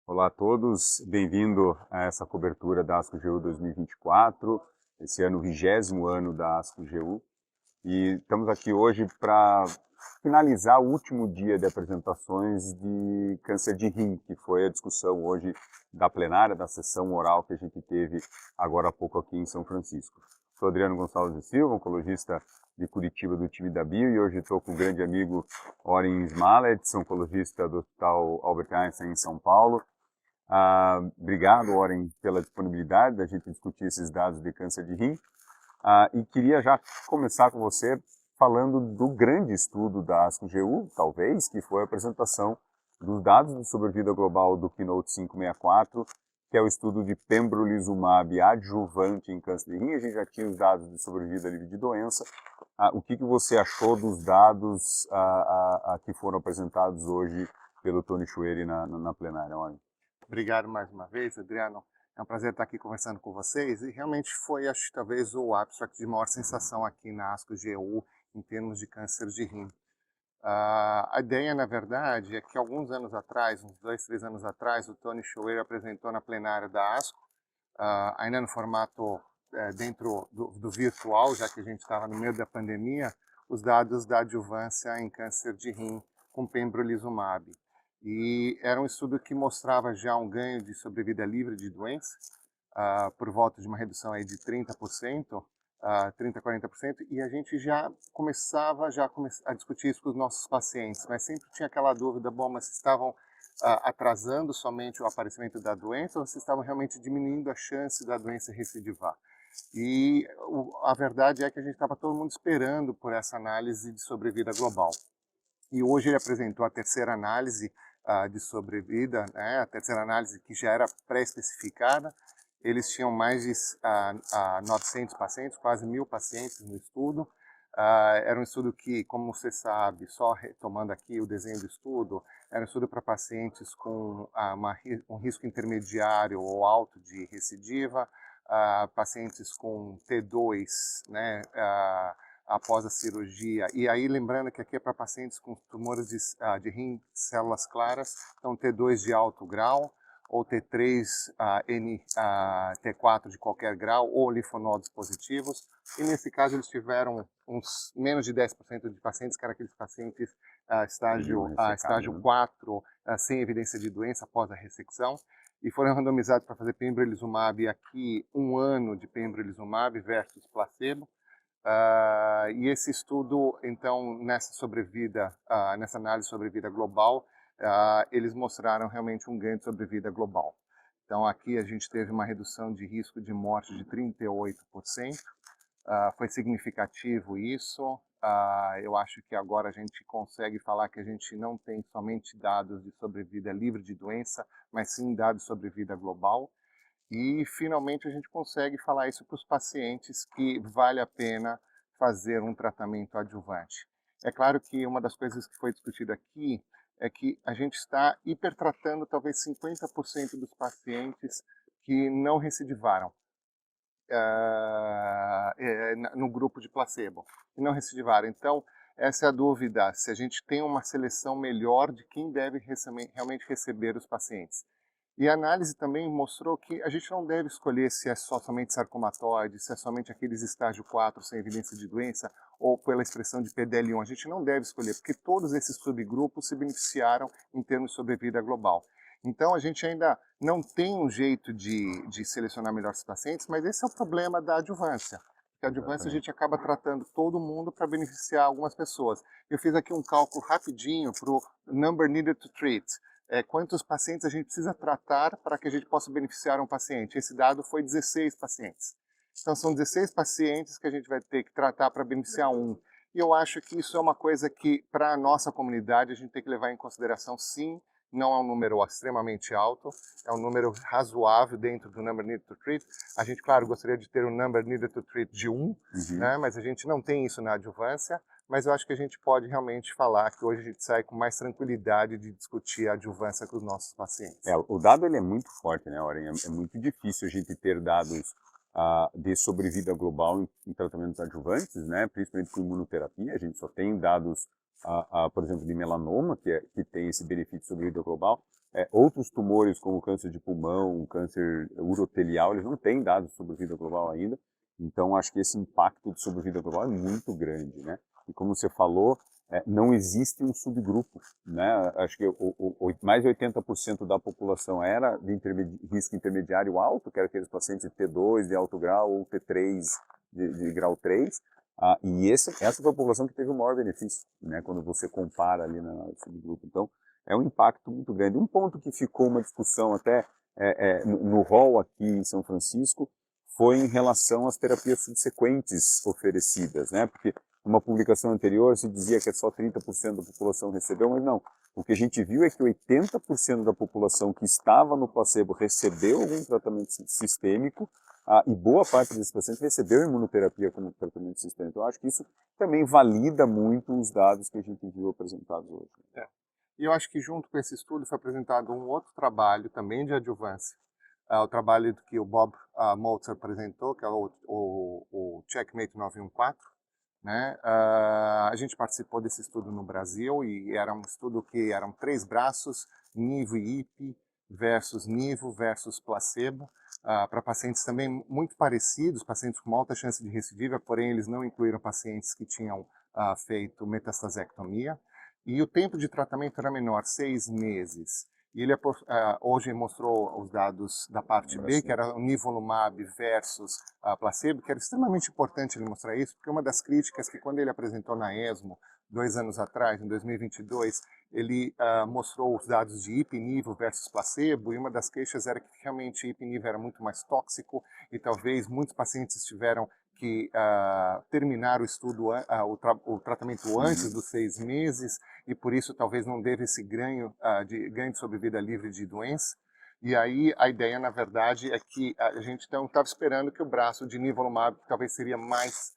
Olá a todos, bem-vindo a essa cobertura da ASCO-GU 2024, esse ano, o 20º ano da ASCO-GU, e estamos aqui hoje para finalizar o último dia de apresentações de câncer de rim, que foi a discussão hoje da plenária, da sessão oral que a gente teve agora há pouco aqui em São Francisco. Sou Adriano Gonçalves de Silva, oncologista de Curitiba do time da Bio, e hoje estou com o grande amigo Oren Smalets, oncologista do Hospital Albert Einstein em São Paulo. Obrigado, Oren, pela disponibilidade da gente discutir esses dados de câncer de rim. E queria já começar com você falando do grande estudo da ASCO-GU, talvez, que foi a apresentação dos dados de sobrevida global do Keynote 564, que é o estudo de pembrolizumab adjuvante em câncer de rim. A gente já tinha os dados de sobrevida livre de doença. O que você achou dos dados que foram apresentados hoje pelo Tony Choueiri na plenária, Oren? Obrigado mais uma vez, Adriano. É um prazer estar aqui conversando com vocês e realmente foi, acho, talvez o abstract de maior sensação aqui na ASCO-GU em termos de câncer de rim. A ideia, na verdade, é que alguns anos atrás, uns 2, 3 anos atrás, o Tony Choueiri apresentou na plenária da ASCO, ainda no formato dentro do virtual, já que a gente estava no meio da pandemia, os dados da adjuvância em câncer de rim com pembrolizumab. E era um estudo que mostrava já um ganho de sobrevida livre de doença, por volta de uma redução aí de 30%, 30% a 40%, e a gente já começava a discutir isso com os nossos pacientes, mas sempre tinha aquela dúvida, bom, mas se estavam atrasando somente o aparecimento da doença ou se estavam realmente diminuindo a chance da doença recidivar. E a verdade é que a gente estava todo mundo esperando por essa análise de sobrevida global. E hoje ele apresentou a terceira análise de sobrevida, né, a terceira análise que já era pré-especificada. Eles tinham mais de 900 pacientes, quase 1.000 pacientes no estudo. Era um estudo que, como você sabe, só retomando aqui o desenho do estudo, era um estudo para pacientes com um risco intermediário ou alto de recidiva, pacientes com T2, né, após a cirurgia. E aí, lembrando que aqui é para pacientes com tumores de rim, células claras, então T2 de alto grau, ou T3, T4 de qualquer grau, ou linfonodos positivos. E nesse caso, eles tiveram uns menos de 10% de pacientes, que eram aqueles pacientes estágio 4, sem evidência de doença após a ressecção. E foram randomizados para fazer pembrolizumab aqui, 1 ano de pembrolizumab versus placebo. E esse estudo, então, nessa análise de sobrevida global, eles mostraram realmente um ganho de sobrevida global. Então, aqui a gente teve uma redução de risco de morte de 38%. Foi significativo isso. Eu acho que agora a gente consegue falar que a gente não tem somente dados de sobrevida livre de doença, mas sim dados de sobrevida global. E, finalmente, a gente consegue falar isso para os pacientes que vale a pena fazer um tratamento adjuvante. É claro que uma das coisas que foi discutida aqui é que a gente está hipertratando talvez 50% dos pacientes que não recidivaram no grupo de placebo, que não recidivaram. Então, essa é a dúvida, se a gente tem uma seleção melhor de quem deve realmente receber os pacientes. E a análise também mostrou que a gente não deve escolher se é somente sarcomatoide, se é somente aqueles estágio 4 sem evidência de doença, ou pela expressão de PDL1. A gente não deve escolher, porque todos esses subgrupos se beneficiaram em termos de sobrevida global. Então, a gente ainda não tem um jeito de selecionar melhor esses pacientes, mas esse é o problema da adjuvância. Porque a adjuvância a gente acaba tratando todo mundo para beneficiar algumas pessoas. Eu fiz aqui um cálculo rapidinho para o number needed to treat. Quantos pacientes a gente precisa tratar para que a gente possa beneficiar um paciente. Esse dado foi 16 pacientes. Então, são 16 pacientes que a gente vai ter que tratar para beneficiar um. E eu acho que isso é uma coisa que, para a nossa comunidade, a gente tem que levar em consideração, sim. Não é um número extremamente alto, é um número razoável dentro do number needed to treat. A gente, claro, gostaria de ter um number needed to treat de 1, né, mas a gente não tem isso na adjuvância. Mas eu acho que a gente pode realmente falar que hoje a gente sai com mais tranquilidade de discutir a adjuvância com os nossos pacientes. O dado ele é muito forte, né, Oren? É muito difícil a gente ter dados de sobrevida global em tratamentos adjuvantes, né, principalmente com imunoterapia. A gente só tem dados, por exemplo, de melanoma, que tem esse benefício de sobrevida global. Outros tumores, como câncer de pulmão, câncer urotelial, eles não têm dados de sobrevida global ainda. Então, acho que esse impacto de sobrevida global é muito grande, né? E como você falou, não existe um subgrupo, né? Acho que mais de 80% da população era de risco intermediário alto, que eram aqueles pacientes de T2 de alto grau ou T3 de grau 3, e essa foi a população que teve o maior benefício, né? Quando você compara ali no subgrupo. Então, é um impacto muito grande. Um ponto que ficou uma discussão até no hall aqui em São Francisco foi em relação às terapias subsequentes oferecidas, né? Porque uma publicação anterior se dizia que só 30% da população recebeu, mas não. O que a gente viu é que 80% da população que estava no placebo recebeu algum tratamento sistêmico, e boa parte desses pacientes recebeu imunoterapia como tratamento sistêmico. Então, eu acho que isso também valida muito os dados que a gente viu apresentados hoje. E eu acho que junto com esse estudo foi apresentado um outro trabalho também de adjuvância, o trabalho que o Bob Moltzer apresentou, que é o Checkmate 914, né? A gente participou desse estudo no Brasil e era um estudo que eram 3 braços, nivo e IP versus nivo versus placebo, para pacientes também muito parecidos, pacientes com alta chance de recidiva, porém eles não incluíram pacientes que tinham feito metastasectomia. E o tempo de tratamento era menor, 6 meses. E ele hoje mostrou os dados da parte B, que era o nivolumab versus placebo, que era extremamente importante ele mostrar isso, porque uma das críticas que quando ele apresentou na ESMO, 2 anos atrás, em 2022, ele mostrou os dados de ipinivo versus placebo, e uma das queixas era que realmente ipinivo era muito mais tóxico, e talvez muitos pacientes tiveram que terminar o estudo, o tratamento antes dos 6 meses, e por isso talvez não deve esse ganho de sobrevida livre de doença. E aí a ideia, na verdade, é que a gente então estava esperando que o braço de nivolumab, que talvez seria mais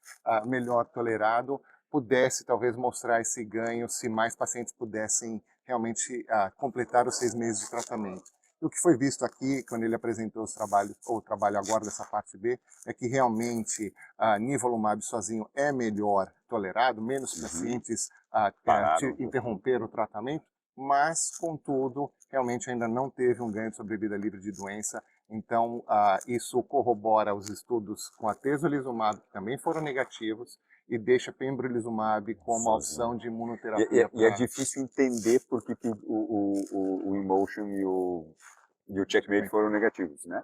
melhor tolerado, pudesse talvez mostrar esse ganho se mais pacientes pudessem realmente completar os 6 meses de tratamento. E o que foi visto aqui, quando ele apresentou os trabalhos, ou o trabalho agora dessa parte B, é que realmente nivolumab sozinho é melhor tolerado, menos pacientes interromperam o tratamento, mas, contudo, realmente ainda não teve um ganho de sobrevida livre de doença. Então, isso corrobora os estudos com a atezolizumab, que também foram negativos, e deixa pembrolizumab como a opção de imunoterapia. E é difícil entender por que o Emotion e o Checkmate foram negativos, né?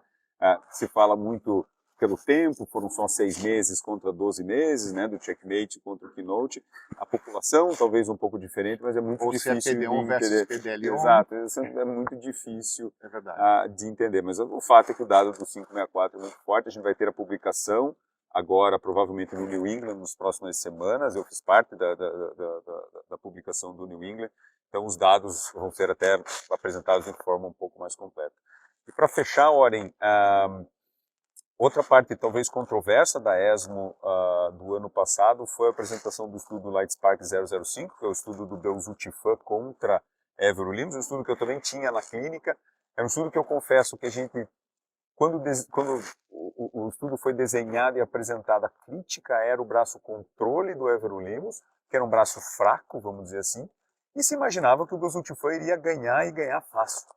Se fala muito pelo tempo, foram só 6 meses contra 12 meses, né, do Checkmate contra o Keynote. A população talvez um pouco diferente, mas é muito difícil se é PD1 de versus entender. PDL1. Exato, isso é muito difícil de entender. Mas o fato é que o dado do 564 é muito forte, a gente vai ter a publicação agora, provavelmente no New England, nas próximas semanas. Eu fiz parte da publicação do New England, então os dados vão ser até apresentados de forma um pouco mais completa. E para fechar, Oren, outra parte talvez controversa da ESMO do ano passado foi a apresentação do estudo Lightspark 005, que é o estudo do belzutifan contra everolimus, um estudo que eu também tinha na clínica. É um estudo que eu confesso que a gente, quando o estudo foi desenhado e apresentado, a crítica era o braço controle do everolimus, que era um braço fraco, vamos dizer assim, e se imaginava que o belzutifan iria ganhar e ganhar fácil.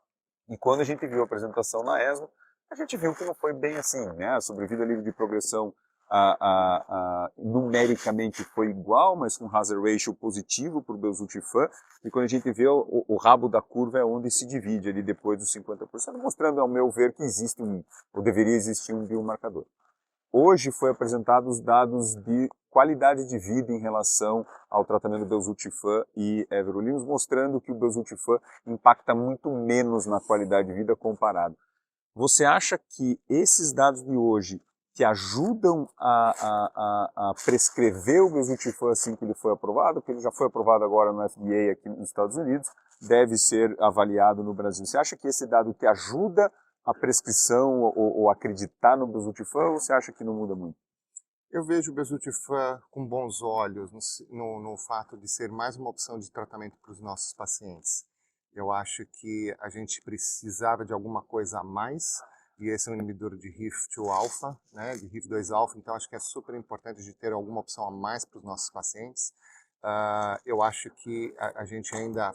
E quando a gente viu a apresentação na ESMO, a gente viu que não foi bem assim, né? A sobrevida livre de progressão numericamente foi igual, mas com hazard ratio positivo para o belzutifan, e quando a gente vê o rabo da curva é onde se divide ali depois dos 50%, mostrando, ao meu ver, que existe ou deveria existir um biomarcador. Hoje foi apresentado os dados de qualidade de vida em relação ao tratamento do belzutifan e everolimus, mostrando que o belzutifan impacta muito menos na qualidade de vida comparado. Você acha que esses dados de hoje que ajudam a prescrever o belzutifan assim que ele foi aprovado, que ele já foi aprovado agora no FDA aqui nos Estados Unidos, deve ser avaliado no Brasil? Você acha que esse dado te ajuda a prescrição ou acreditar no belzutifan, ou você acha que não muda muito? Eu vejo o belzutifan com bons olhos no fato de ser mais uma opção de tratamento para os nossos pacientes. Eu acho que a gente precisava de alguma coisa a mais, e esse é um inibidor de HIF-2-alfa, né, de HIF-2-alfa, então acho que é super importante de ter alguma opção a mais para os nossos pacientes. Eu acho que a gente ainda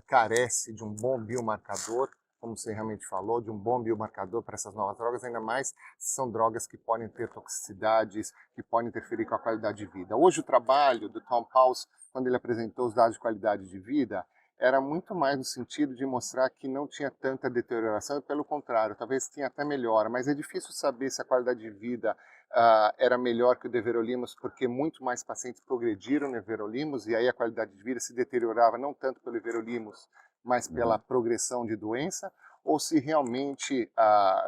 carece de um bom biomarcador, como você realmente falou, de um bom biomarcador para essas novas drogas, ainda mais se são drogas que podem ter toxicidades, que podem interferir com a qualidade de vida. Hoje o trabalho do Tom Pauls, quando ele apresentou os dados de qualidade de vida, era muito mais no sentido de mostrar que não tinha tanta deterioração, e pelo contrário, talvez tinha até melhora, mas é difícil saber se a qualidade de vida era melhor que o everolimus, porque muito mais pacientes progrediram no everolimus, e aí a qualidade de vida se deteriorava não tanto pelo everolimus, mas pela progressão de doença, ou se realmente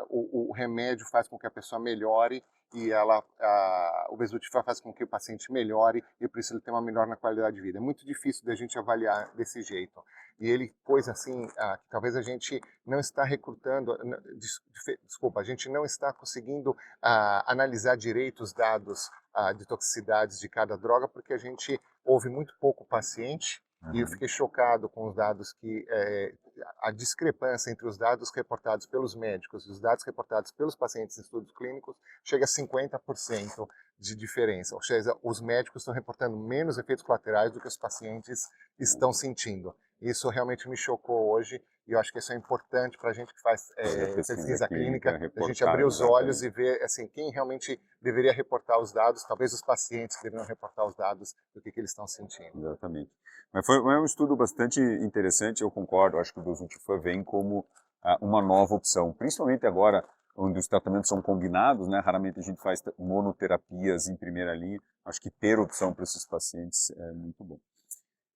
o remédio faz com que a pessoa melhore e o Bezutifan faz com que o paciente melhore e por isso ele tem uma melhora na qualidade de vida. É muito difícil da gente avaliar desse jeito. E ele pôs assim, que talvez a gente não está recrutando, desculpa, a gente não está conseguindo analisar direito os dados de toxicidades de cada droga, porque a gente ouve muito pouco o paciente. E eu fiquei chocado com os dados a discrepância entre os dados reportados pelos médicos e os dados reportados pelos pacientes em estudos clínicos chega a 50% de diferença. Ou seja, os médicos estão reportando menos efeitos colaterais do que os pacientes estão sentindo. Isso realmente me chocou hoje e eu acho que isso é importante para a gente que faz pesquisa clínica, a gente abrir os olhos e ver assim, quem realmente deveria reportar os dados, talvez os pacientes que deveriam reportar os dados do que eles estão sentindo. Exatamente. Mas foi um estudo bastante interessante, eu concordo, acho que o Bezutifan vem como uma nova opção, principalmente agora onde os tratamentos são combinados, né? Raramente a gente faz monoterapias em primeira linha, acho que ter opção para esses pacientes é muito bom.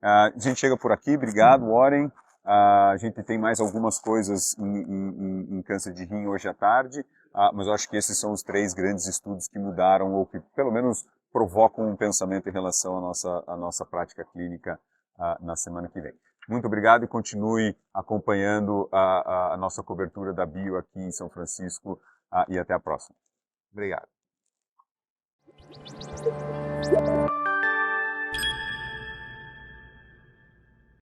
A gente chega por aqui, obrigado Warren, a gente tem mais algumas coisas em câncer de rim hoje à tarde, mas eu acho que esses são os 3 grandes estudos que mudaram, ou que pelo menos provocam um pensamento em relação à nossa prática clínica na semana que vem. Muito obrigado e continue acompanhando a nossa cobertura da Bio aqui em São Francisco e até a próxima. Obrigado.